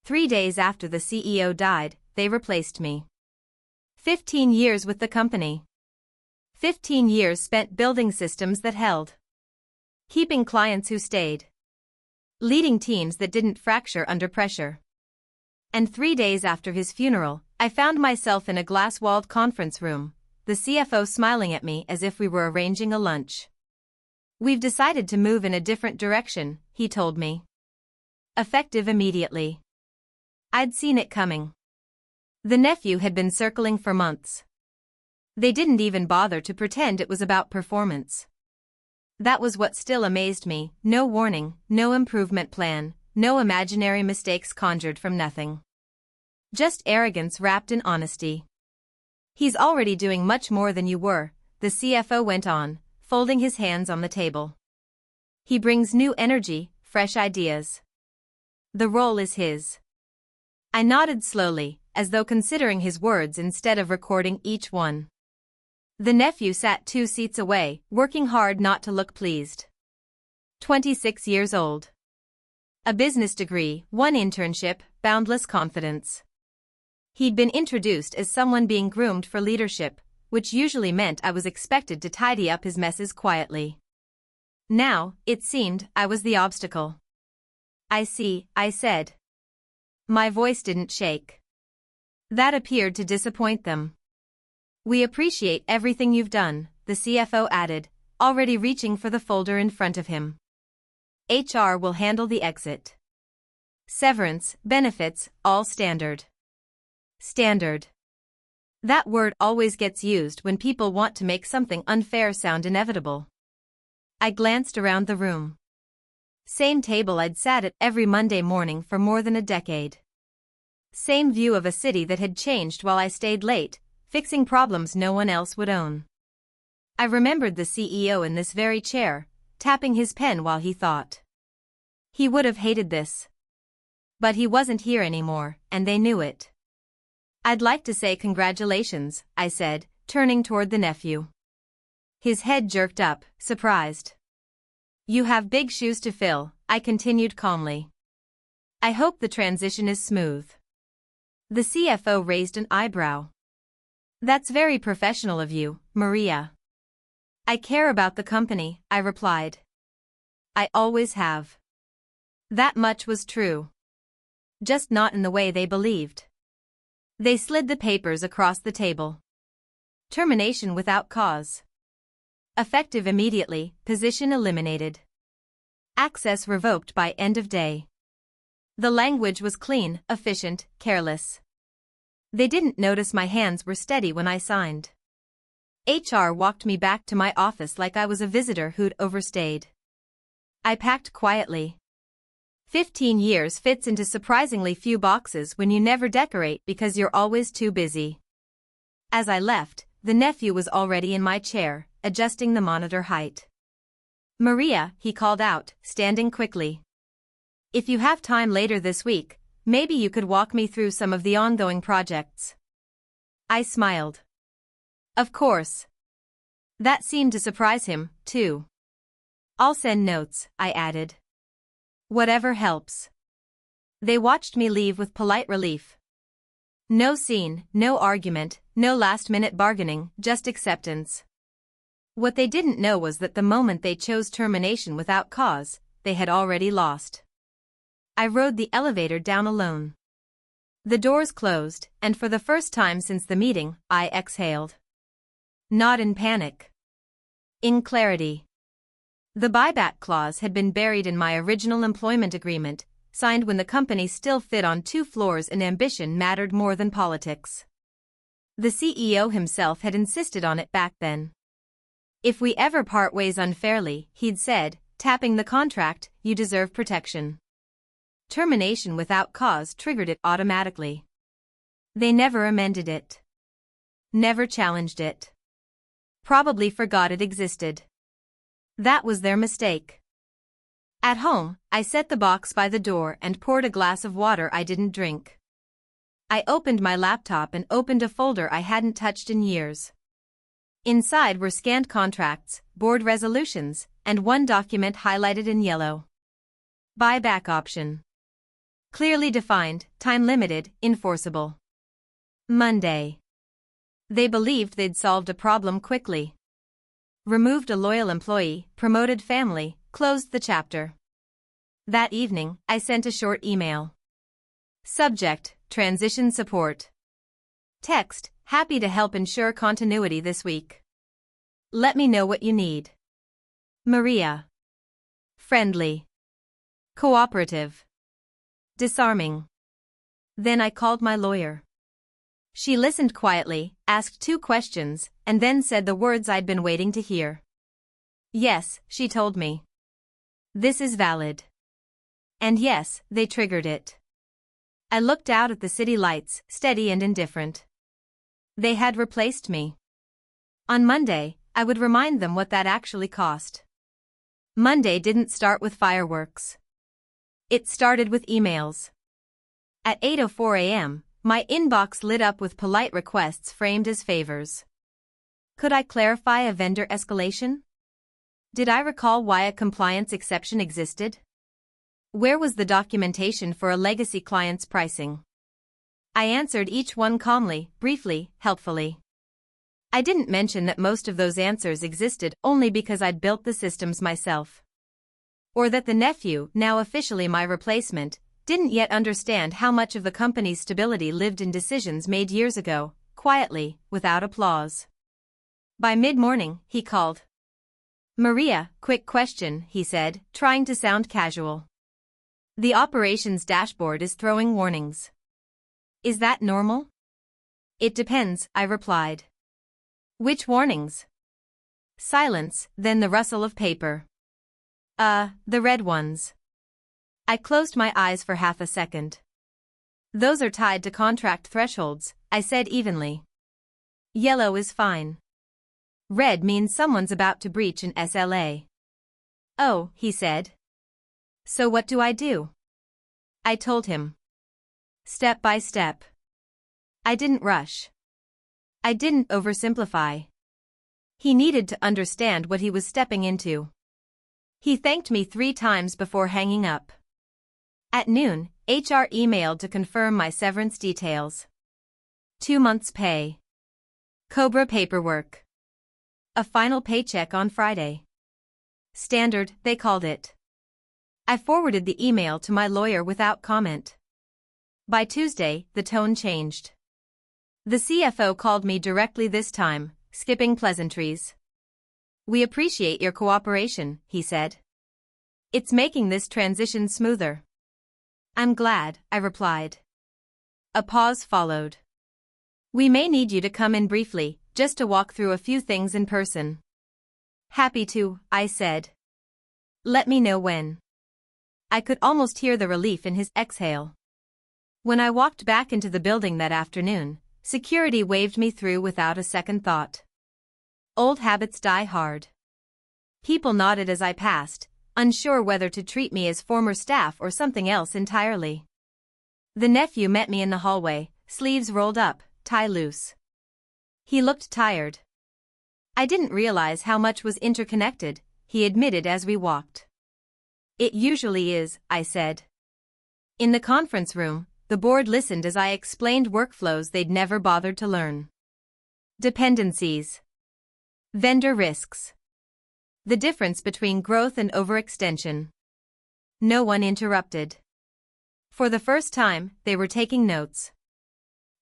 3 days after the CEO died, they replaced me. 15 years with the company. 15 years spent building systems that held. Keeping clients who stayed. Leading teams that didn't fracture under pressure. And 3 days after his funeral, I found myself in a glass-walled conference room, the CFO smiling at me as if we were arranging a lunch. "We've decided to move in a different direction," he told me. Effective immediately. I'd seen it coming. The Nephew had been circling for months. They didn't even bother to pretend it was about performance. That was what still amazed me: no warning, no improvement plan, no imaginary mistakes conjured from nothing. Just arrogance wrapped in honesty. "He's already doing much more than you were," the CFO went on, folding his hands on the table. "He brings new energy, fresh ideas. The role is his." I nodded slowly, as though considering his words instead of recording each one. The Nephew sat 2 seats away, working hard not to look pleased. 26 years old. A business degree, 1 internship, boundless confidence. He'd been introduced as someone being groomed for leadership, which usually meant I was expected to tidy up his messes quietly. Now, it seemed, I was the obstacle. "I see," I said. My voice didn't shake. That appeared to disappoint them. "We appreciate everything you've done," the CFO added, already reaching for the folder in front of him. "HR will handle the exit. Severance, benefits, all standard." Standard. That word always gets used when people want to make something unfair sound inevitable. I glanced around the room. Same table I'd sat at every Monday morning for more than a decade. Same view of a city that had changed while I stayed late, fixing problems no one else would own. I remembered the CEO in this very chair, tapping his pen while he thought. He would have hated this. But he wasn't here anymore, and they knew it. "I'd like to say congratulations," I said, turning toward the Nephew. His head jerked up, surprised. "You have big shoes to fill," I continued calmly. "I hope the transition is smooth." The CFO raised an eyebrow. "That's very professional of you, Maria." "I care about the company," I replied. "I always have." That much was true. Just not in the way they believed. They slid the papers across the table. Termination without cause. Effective immediately, position eliminated. Access revoked by end of day. The language was clean, efficient, careless. They didn't notice my hands were steady when I signed. HR walked me back to my office like I was a visitor who'd overstayed. I packed quietly. 15 years fits into surprisingly few boxes when you never decorate because you're always too busy. As I left, the Nephew was already in my chair, adjusting the monitor height. "Maria," he called out, standing quickly. "If you have time later this week, maybe you could walk me through some of the ongoing projects." I smiled. Of course. That seemed to surprise him, too. "I'll send notes," I added. "Whatever helps." They watched me leave with polite relief. No scene, no argument, no last-minute bargaining, just acceptance. What they didn't know was that the moment they chose termination without cause, they had already lost. I rode the elevator down alone. The doors closed, and for the first time since the meeting, I exhaled. Not in panic. In clarity. The buyback clause had been buried in my original employment agreement, signed when the company still fit on 2 floors and ambition mattered more than politics. The CEO himself had insisted on it back then. "If we ever part ways unfairly," he'd said, tapping the contract, "you deserve protection." Termination without cause triggered it automatically. They never amended it. Never challenged it. Probably forgot it existed. That was their mistake. At home, I set the box by the door and poured a glass of water I didn't drink. I opened my laptop and opened a folder I hadn't touched in years. Inside were scanned contracts, board resolutions, and one document highlighted in yellow. Buyback option. Clearly defined, time-limited, enforceable. Monday. They believed they'd solved a problem quickly. Removed a loyal employee, promoted family, closed the chapter. That evening, I sent a short email. Subject, transition support. Text, happy to help ensure continuity this week. Let me know what you need. Maria. Friendly. Cooperative. Disarming. Then I called my lawyer. She listened quietly, asked 2 questions, and then said the words I'd been waiting to hear. Yes, she told me. This is valid. And yes, they triggered it. I looked out at the city lights, steady and indifferent. They had replaced me. On Monday, I would remind them what that actually cost. Monday didn't start with fireworks. It started with emails. At 8:04 a.m., my inbox lit up with polite requests framed as favors. Could I clarify a vendor escalation? Did I recall why a compliance exception existed? Where was the documentation for a legacy client's pricing? I answered each one calmly, briefly, helpfully. I didn't mention that most of those answers existed only because I'd built the systems myself. Or that the nephew, now officially my replacement, didn't yet understand how much of the company's stability lived in decisions made years ago, quietly, without applause. By mid-morning, he called. Maria, quick question, he said, trying to sound casual. The operations dashboard is throwing warnings. Is that normal? It depends, I replied. Which warnings? Silence, then the rustle of paper. The red ones. I closed my eyes for half a second. Those are tied to contract thresholds, I said evenly. Yellow is fine. Red means someone's about to breach an SLA. Oh, he said. So what do I do? I told him. Step by step. I didn't rush. I didn't oversimplify. He needed to understand what he was stepping into. He thanked me 3 times before hanging up. At noon, HR emailed to confirm my severance details. 2 months' pay. COBRA paperwork. A final paycheck on Friday. Standard, they called it. I forwarded the email to my lawyer without comment. By Tuesday, the tone changed. The CFO called me directly this time, skipping pleasantries. We appreciate your cooperation, he said. It's making this transition smoother. I'm glad, I replied. A pause followed. We may need you to come in briefly, just to walk through a few things in person. Happy to, I said. Let me know when. I could almost hear the relief in his exhale. When I walked back into the building that afternoon, security waved me through without a second thought. Old habits die hard. People nodded as I passed, unsure whether to treat me as former staff or something else entirely. The nephew met me in the hallway, sleeves rolled up, tie loose. He looked tired. I didn't realize how much was interconnected, he admitted as we walked. It usually is, I said. In the conference room, the board listened as I explained workflows they'd never bothered to learn. Dependencies. Vendor risks. The difference between growth and overextension. No one interrupted. For the first time, they were taking notes.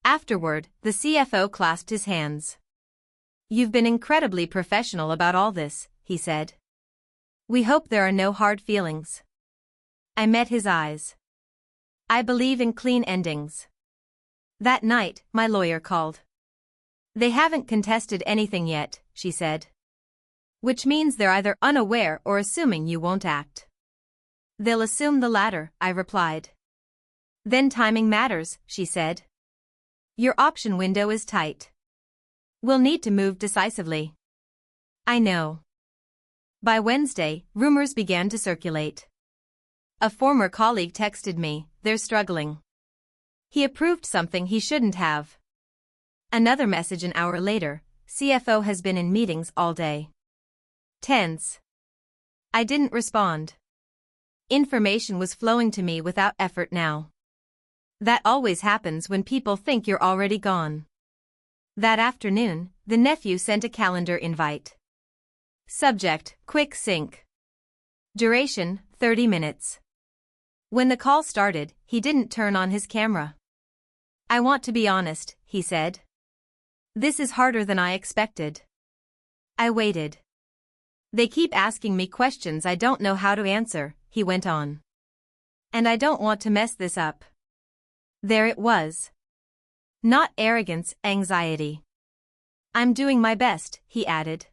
Afterward, the CFO clasped his hands. You've been incredibly professional about all this, he said. We hope there are no hard feelings. I met his eyes. I believe in clean endings. That night, my lawyer called. They haven't contested anything yet, she said. Which means they're either unaware or assuming you won't act. They'll assume the latter, I replied. Then timing matters, she said. Your option window is tight. We'll need to move decisively. I know. By Wednesday, rumors began to circulate. A former colleague texted me, they're struggling. He approved something he shouldn't have. Another message an hour later, CFO has been in meetings all day. Tense. I didn't respond. Information was flowing to me without effort now. That always happens when people think you're already gone. That afternoon, the nephew sent a calendar invite. Subject, quick sync. Duration, 30 minutes. When the call started, he didn't turn on his camera. I want to be honest, he said. This is harder than I expected. I waited. They keep asking me questions I don't know how to answer, he went on. And I don't want to mess this up. There it was. Not arrogance, anxiety. I'm doing my best, he added.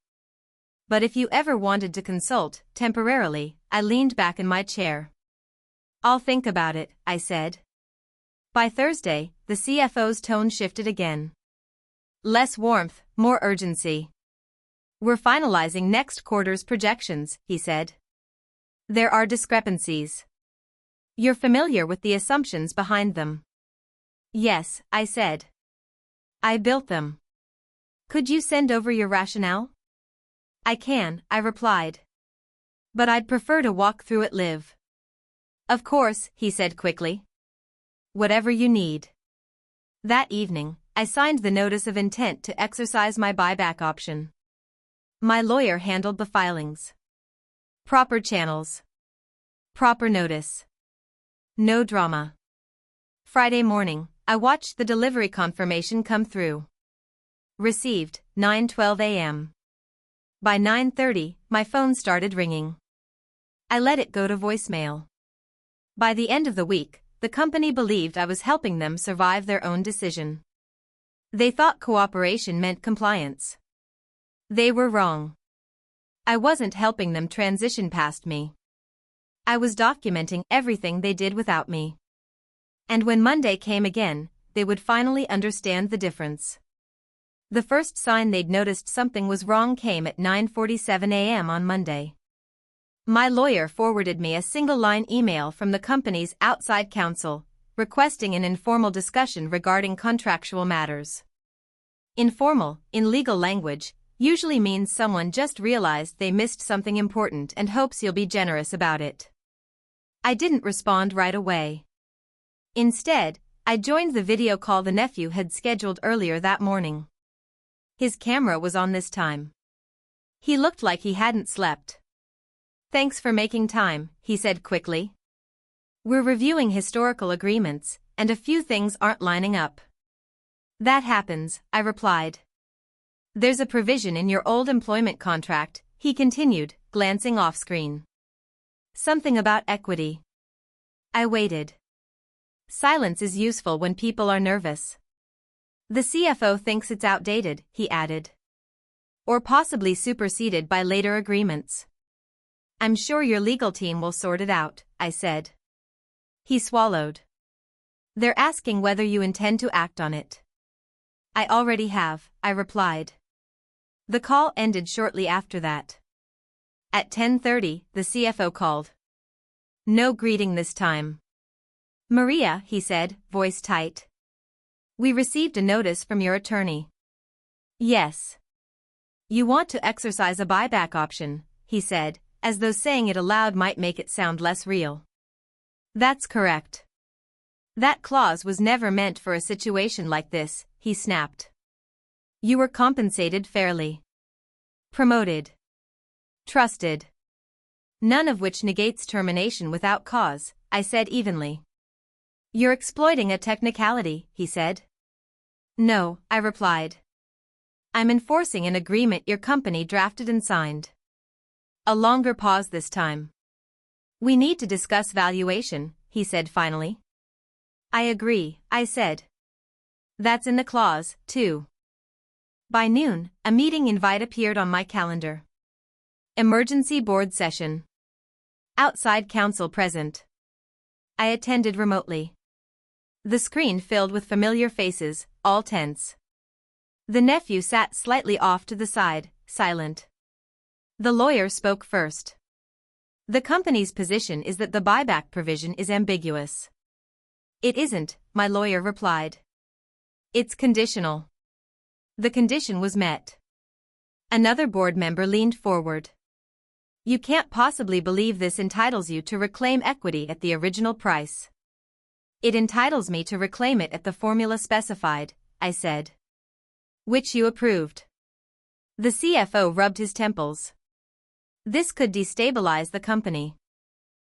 But if you ever wanted to consult, temporarily, I leaned back in my chair. I'll think about it, I said. By Thursday, the CFO's tone shifted again. Less warmth, more urgency. We're finalizing next quarter's projections, he said. There are discrepancies. You're familiar with the assumptions behind them. Yes, I said. I built them. Could you send over your rationale? I can, I replied. But I'd prefer to walk through it live. Of course, he said quickly. Whatever you need. That evening, I signed the notice of intent to exercise my buyback option. My lawyer handled the filings. Proper channels. Proper notice. No drama. Friday morning, I watched the delivery confirmation come through. Received, 9:12 a.m. By 9:30, my phone started ringing. I let it go to voicemail. By the end of the week, the company believed I was helping them survive their own decision. They thought cooperation meant compliance. They were wrong. I wasn't helping them transition past me. I was documenting everything they did without me. And when Monday came again, they would finally understand the difference. The first sign they'd noticed something was wrong came at 9:47 a.m. on Monday. My lawyer forwarded me a single-line email from the company's outside counsel, requesting an informal discussion regarding contractual matters. Informal, in legal language, usually means someone just realized they missed something important and hopes you'll be generous about it. I didn't respond right away. Instead, I joined the video call the nephew had scheduled earlier that morning. His camera was on this time. He looked like he hadn't slept. Thanks for making time, he said quickly. We're reviewing historical agreements, and a few things aren't lining up. That happens, I replied. There's a provision in your old employment contract, he continued, glancing off-screen. Something about equity. I waited. Silence is useful when people are nervous. The CFO thinks it's outdated, he added. Or possibly superseded by later agreements. I'm sure your legal team will sort it out, I said. He swallowed. They're asking whether you intend to act on it. I already have, I replied. The call ended shortly after that. At 10:30, the CFO called. No greeting this time. Maria, he said, voice tight. We received a notice from your attorney. Yes. You want to exercise a buyback option, he said, as though saying it aloud might make it sound less real. That's correct. That clause was never meant for a situation like this, he snapped. You were compensated fairly. Promoted. Trusted. None of which negates termination without cause, I said evenly. You're exploiting a technicality, he said. No, I replied. I'm enforcing an agreement your company drafted and signed. A longer pause this time. We need to discuss valuation, he said finally. I agree, I said. That's in the clause, too. By noon, a meeting invite appeared on my calendar. Emergency board session. Outside counsel present. I attended remotely. The screen filled with familiar faces, all tense. The nephew sat slightly off to the side, silent. The lawyer spoke first. The company's position is that the buyback provision is ambiguous. It isn't, my lawyer replied. It's conditional. The condition was met. Another board member leaned forward. You can't possibly believe this entitles you to reclaim equity at the original price. It entitles me to reclaim it at the formula specified, I said. Which you approved. The CFO rubbed his temples. This could destabilize the company.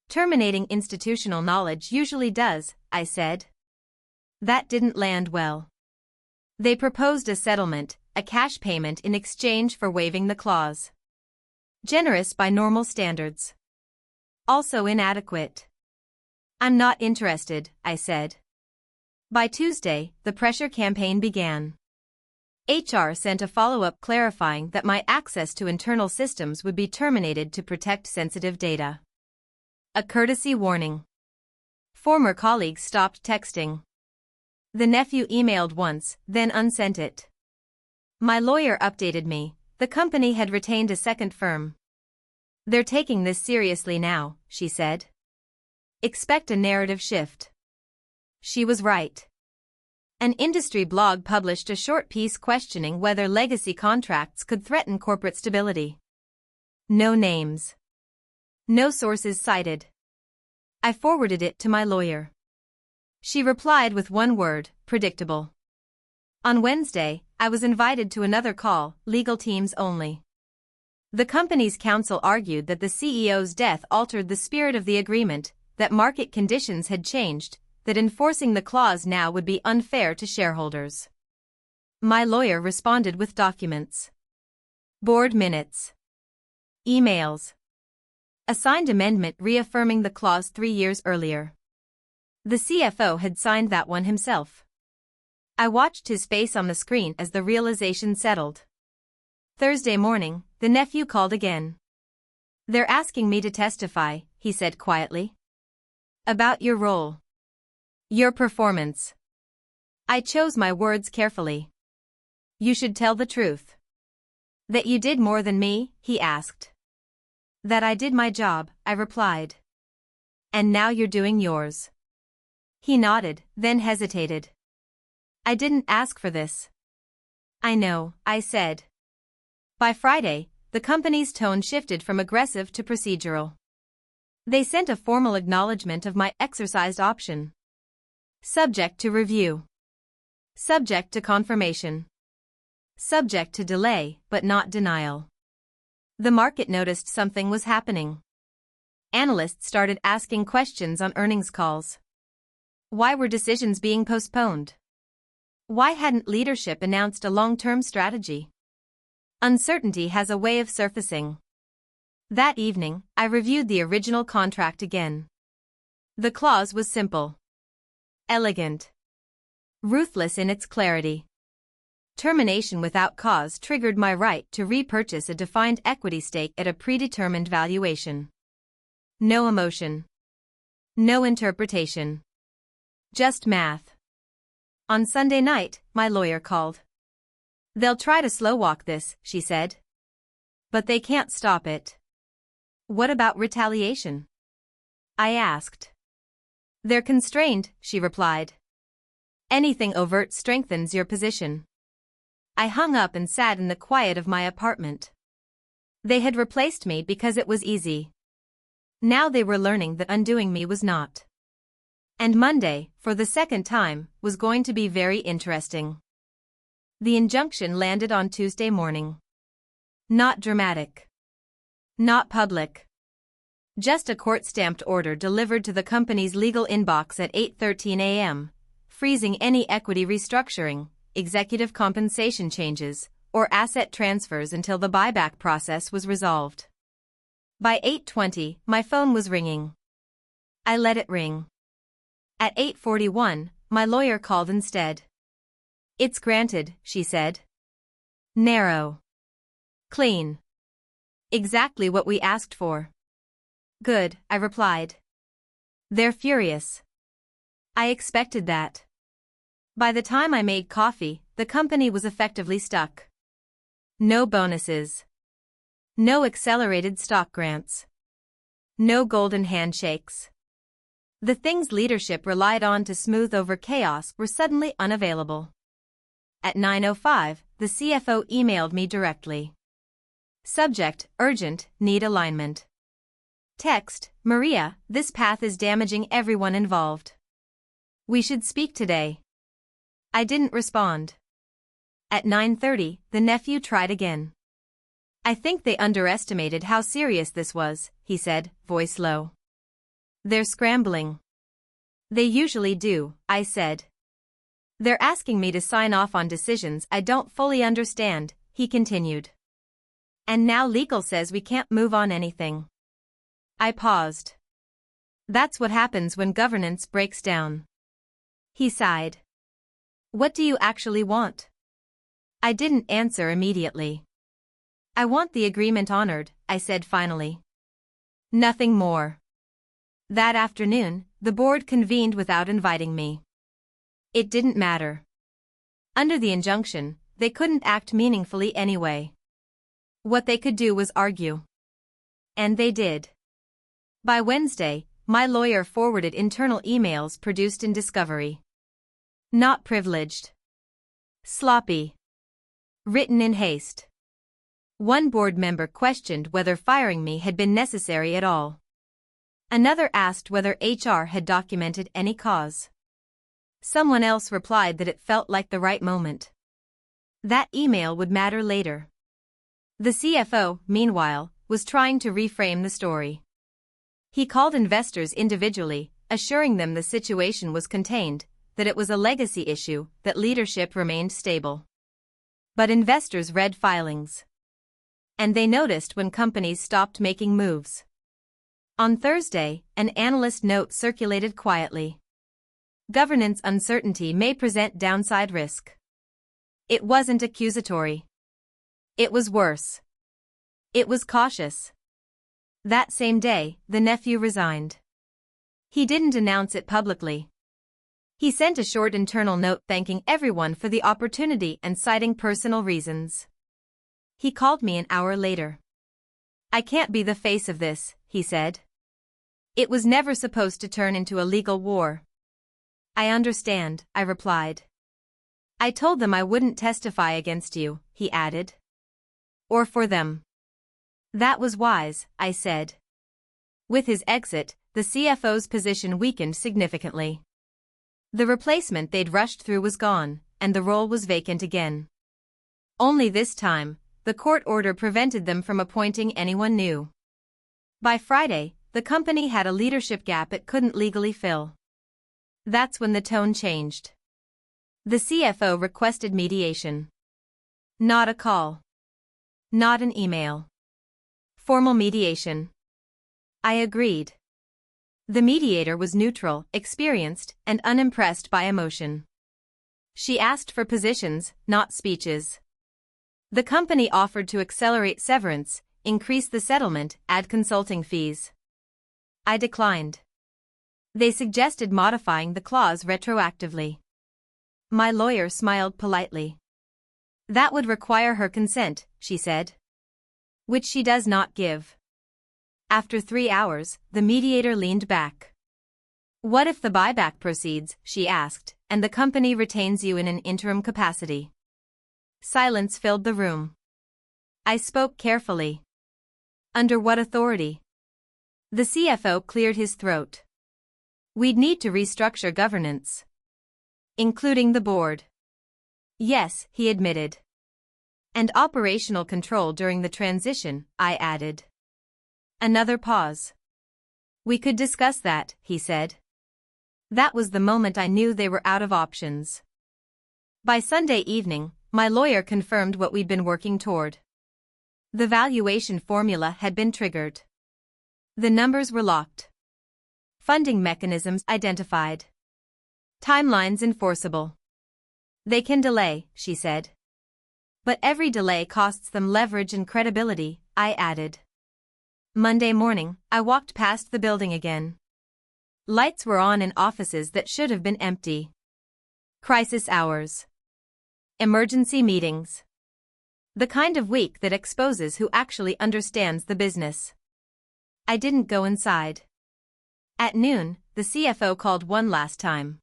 Terminating institutional knowledge usually does, I said. That didn't land well. They proposed a settlement, a cash payment in exchange for waiving the clause. Generous by normal standards. Also inadequate. I'm not interested, I said. By Tuesday, the pressure campaign began. HR sent a follow-up clarifying that my access to internal systems would be terminated to protect sensitive data. A courtesy warning. Former colleagues stopped texting. The nephew emailed once, then unsent it. My lawyer updated me. The company had retained a second firm. They're taking this seriously now, she said. Expect a narrative shift. She was right. An industry blog published a short piece questioning whether legacy contracts could threaten corporate stability. No names. No sources cited. I forwarded it to my lawyer. She replied with one word, predictable. On Wednesday, I was invited to another call, legal teams only. The company's counsel argued that the CEO's death altered the spirit of the agreement, that market conditions had changed, that enforcing the clause now would be unfair to shareholders. My lawyer responded with documents. Board minutes. Emails. A signed amendment reaffirming the clause 3 years earlier. The CFO had signed that one himself. I watched his face on the screen as the realization settled. Thursday morning, the nephew called again. They're asking me to testify, he said quietly. About your role. Your performance. I chose my words carefully. You should tell the truth. That you did more than me, he asked. That I did my job, I replied. And now you're doing yours. He nodded, then hesitated. I didn't ask for this. I know, I said. By Friday, the company's tone shifted from aggressive to procedural. They sent a formal acknowledgement of my exercised option. Subject to review. Subject to confirmation. Subject to delay, but not denial. The market noticed something was happening. Analysts started asking questions on earnings calls. Why were decisions being postponed? Why hadn't leadership announced a long-term strategy? Uncertainty has a way of surfacing. That evening, I reviewed the original contract again. The clause was simple. Elegant. Ruthless in its clarity. Termination without cause triggered my right to repurchase a defined equity stake at a predetermined valuation. No emotion. No interpretation. Just math. On Sunday night, my lawyer called. They'll try to slow walk this, she said. But they can't stop it. What about retaliation? I asked. They're constrained, she replied. Anything overt strengthens your position. I hung up and sat in the quiet of my apartment. They had replaced me because it was easy. Now they were learning that undoing me was not. And Monday, for the second time, was going to be very interesting. The injunction landed on Tuesday morning. Not dramatic. Not public. Just a court-stamped order delivered to the company's legal inbox at 8:13 a.m., freezing any equity restructuring, executive compensation changes, or asset transfers until the buyback process was resolved. By 8:20, my phone was ringing. I let it ring. At 8:41, my lawyer called instead. It's granted, she said. Narrow. Clean. Exactly what we asked for. Good, I replied. They're furious. I expected that. By the time I made coffee, the company was effectively stuck. No bonuses. No accelerated stock grants. No golden handshakes. The things leadership relied on to smooth over chaos were suddenly unavailable. At 9:05, the CFO emailed me directly. Subject, urgent, need alignment. Text, Maria, this path is damaging everyone involved. We should speak today. I didn't respond. At 9:30, the nephew tried again. I think they underestimated how serious this was, he said, voice low. They're scrambling. They usually do, I said. They're asking me to sign off on decisions I don't fully understand, he continued. And now legal says we can't move on anything. I paused. That's what happens when governance breaks down. He sighed. What do you actually want? I didn't answer immediately. I want the agreement honored, I said finally. Nothing more. That afternoon, the board convened without inviting me. It didn't matter. Under the injunction, they couldn't act meaningfully anyway. What they could do was argue. And they did. By Wednesday, my lawyer forwarded internal emails produced in discovery. Not privileged. Sloppy. Written in haste. One board member questioned whether firing me had been necessary at all. Another asked whether HR had documented any cause. Someone else replied that it felt like the right moment. That email would matter later. The CFO, meanwhile, was trying to reframe the story. He called investors individually, assuring them the situation was contained, that it was a legacy issue, that leadership remained stable. But investors read filings. And they noticed when companies stopped making moves. On Thursday, an analyst note circulated quietly. Governance uncertainty may present downside risk. It wasn't accusatory. It was worse. It was cautious. That same day, the nephew resigned. He didn't announce it publicly. He sent a short internal note thanking everyone for the opportunity and citing personal reasons. He called me an hour later. I can't be the face of this, he said. It was never supposed to turn into a legal war. I understand, I replied. I told them I wouldn't testify against you, he added. Or for them. That was wise, I said. With his exit, the CFO's position weakened significantly. The replacement they'd rushed through was gone, and the role was vacant again. Only this time, the court order prevented them from appointing anyone new. By Friday, the company had a leadership gap it couldn't legally fill. That's when the tone changed. The CFO requested mediation. Not a call. Not an email. Formal mediation. I agreed. The mediator was neutral, experienced, and unimpressed by emotion. She asked for positions, not speeches. The company offered to accelerate severance, increase the settlement, add consulting fees. I declined. They suggested modifying the clause retroactively. My lawyer smiled politely. That would require her consent, she said. Which she does not give. After 3 hours, the mediator leaned back. What if the buyback proceeds, she asked, and the company retains you in an interim capacity? Silence filled the room. I spoke carefully. Under what authority? The CFO cleared his throat. We'd need to restructure governance. Including the board. Yes, he admitted. And operational control during the transition, I added. Another pause. We could discuss that, he said. That was the moment I knew they were out of options. By Sunday evening, my lawyer confirmed what we'd been working toward. The valuation formula had been triggered. The numbers were locked. Funding mechanisms identified. Timelines enforceable. They can delay, she said. But every delay costs them leverage and credibility, I added. Monday morning, I walked past the building again. Lights were on in offices that should have been empty. Crisis hours. Emergency meetings. The kind of week that exposes who actually understands the business. I didn't go inside. At noon, the CFO called one last time.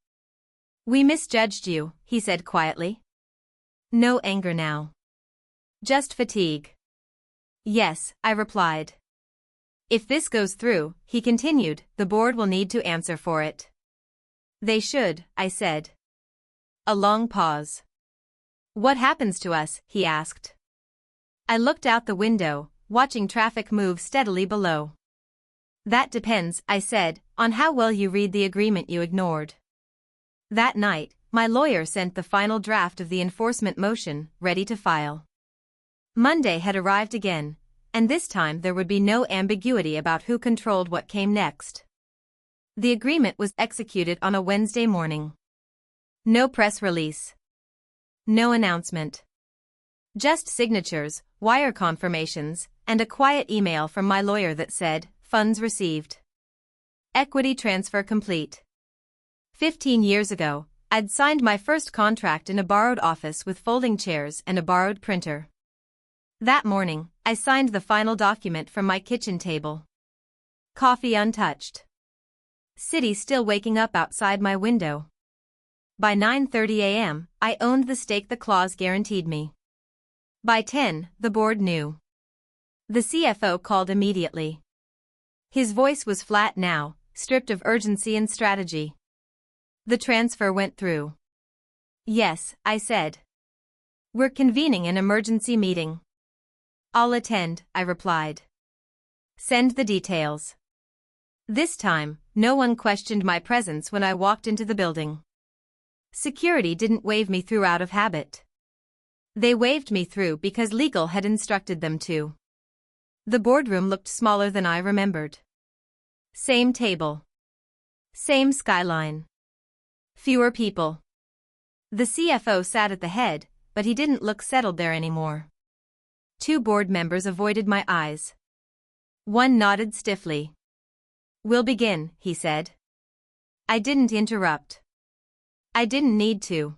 We misjudged you, he said quietly. No anger now. Just fatigue. Yes, I replied. If this goes through, he continued, the board will need to answer for it. They should, I said. A long pause. What happens to us? He asked. I looked out the window, watching traffic move steadily below. That depends, I said, on how well you read the agreement you ignored. That night, my lawyer sent the final draft of the enforcement motion, ready to file. Monday had arrived again, and this time there would be no ambiguity about who controlled what came next. The agreement was executed on a Wednesday morning. No press release. No announcement. Just signatures, wire confirmations, and a quiet email from my lawyer that said, funds received. Equity transfer complete. 15 years ago, I'd signed my first contract in a borrowed office with folding chairs and a borrowed printer. That morning, I signed the final document from my kitchen table. Coffee untouched. City still waking up outside my window. By 9:30 a.m., I owned the stake the clause guaranteed me. By 10, the board knew. The CFO called immediately. His voice was flat now, stripped of urgency and strategy. The transfer went through. Yes, I said. We're convening an emergency meeting. I'll attend, I replied. Send the details. This time, no one questioned my presence when I walked into the building. Security didn't wave me through out of habit. They waved me through because legal had instructed them to. The boardroom looked smaller than I remembered. Same table. Same skyline. Fewer people. The CFO sat at the head, but he didn't look settled there anymore. 2 board members avoided my eyes. One nodded stiffly. We'll begin, he said. I didn't interrupt. I didn't need to.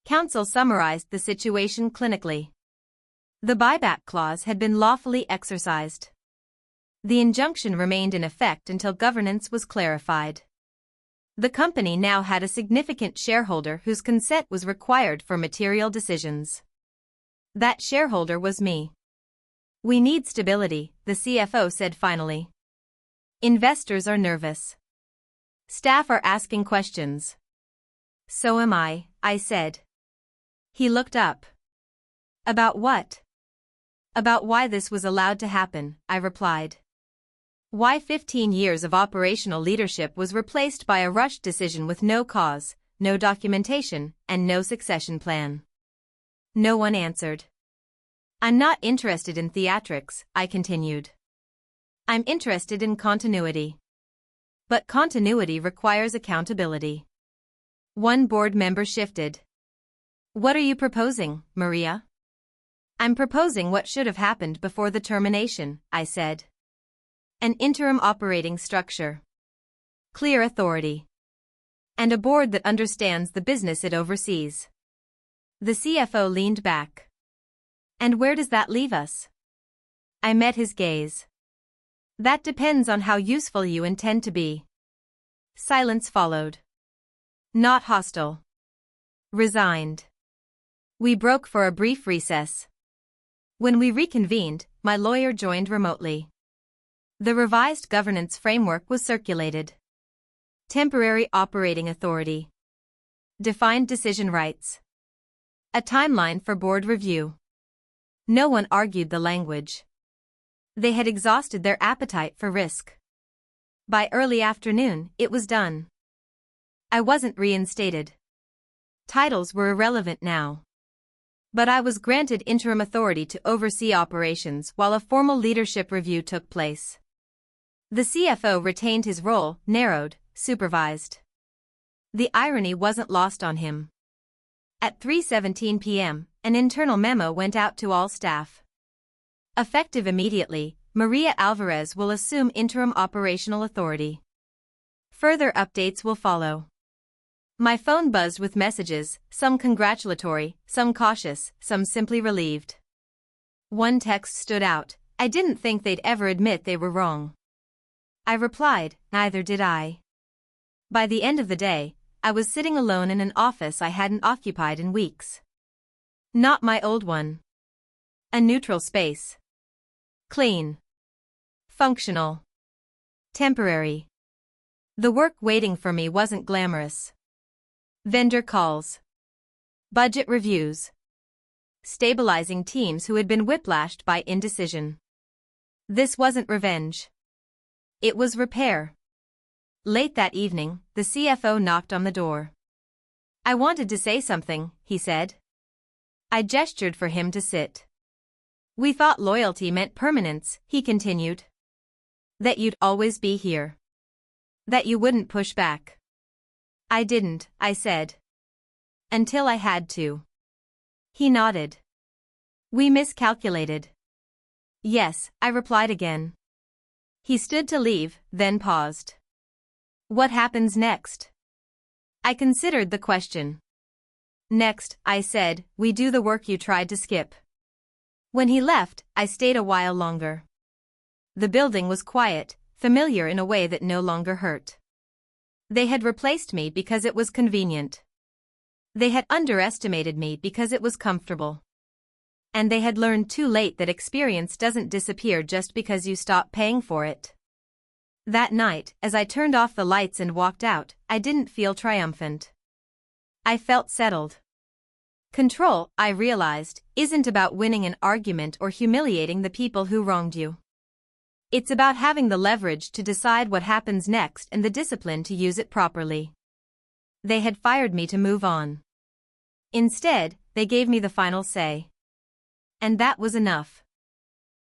Counsel summarized the situation clinically. The buyback clause had been lawfully exercised. The injunction remained in effect until governance was clarified. The company now had a significant shareholder whose consent was required for material decisions. That shareholder was me. We need stability, the CFO said finally. Investors are nervous. Staff are asking questions. So am I said. He looked up. About what? About why this was allowed to happen, I replied. Why 15 years of operational leadership was replaced by a rushed decision with no cause, no documentation, and no succession plan. No one answered. I'm not interested in theatrics, I continued. I'm interested in continuity. But continuity requires accountability. One board member shifted. What are you proposing, Maria? I'm proposing what should have happened before the termination, I said. An interim operating structure. Clear authority. And a board that understands the business it oversees. The CFO leaned back. And where does that leave us? I met his gaze. That depends on how useful you intend to be. Silence followed. Not hostile. Resigned. We broke for a brief recess. When we reconvened, my lawyer joined remotely. The revised governance framework was circulated. Temporary operating authority. Defined decision rights. A timeline for board review. No one argued the language. They had exhausted their appetite for risk. By early afternoon, it was done. I wasn't reinstated. Titles were irrelevant now. But I was granted interim authority to oversee operations while a formal leadership review took place. The CFO retained his role, narrowed, supervised. The irony wasn't lost on him. At 3:17 p.m., an internal memo went out to all staff. Effective immediately, Maria Alvarez will assume interim operational authority. Further updates will follow. My phone buzzed with messages, some congratulatory, some cautious, some simply relieved. One text stood out. I didn't think they'd ever admit they were wrong. I replied, neither did I. By the end of the day, I was sitting alone in an office I hadn't occupied in weeks. Not my old one. A neutral space. Clean. Functional. Temporary. The work waiting for me wasn't glamorous. Vendor calls. Budget reviews. Stabilizing teams who had been whiplashed by indecision. This wasn't revenge. It was repair. Late that evening, the CFO knocked on the door. I wanted to say something, he said. I gestured for him to sit. We thought loyalty meant permanence, he continued. That you'd always be here. That you wouldn't push back. I didn't, I said. Until I had to. He nodded. We miscalculated. Yes, I replied again. He stood to leave, then paused. What happens next? I considered the question. Next, I said, we do the work you tried to skip. When he left, I stayed a while longer. The building was quiet, familiar in a way that no longer hurt. They had replaced me because it was convenient. They had underestimated me because it was comfortable. And they had learned too late that experience doesn't disappear just because you stop paying for it. That night, as I turned off the lights and walked out, I didn't feel triumphant. I felt settled. Control, I realized, isn't about winning an argument or humiliating the people who wronged you. It's about having the leverage to decide what happens next and the discipline to use it properly. They had fired me to move on. Instead, they gave me the final say. And that was enough.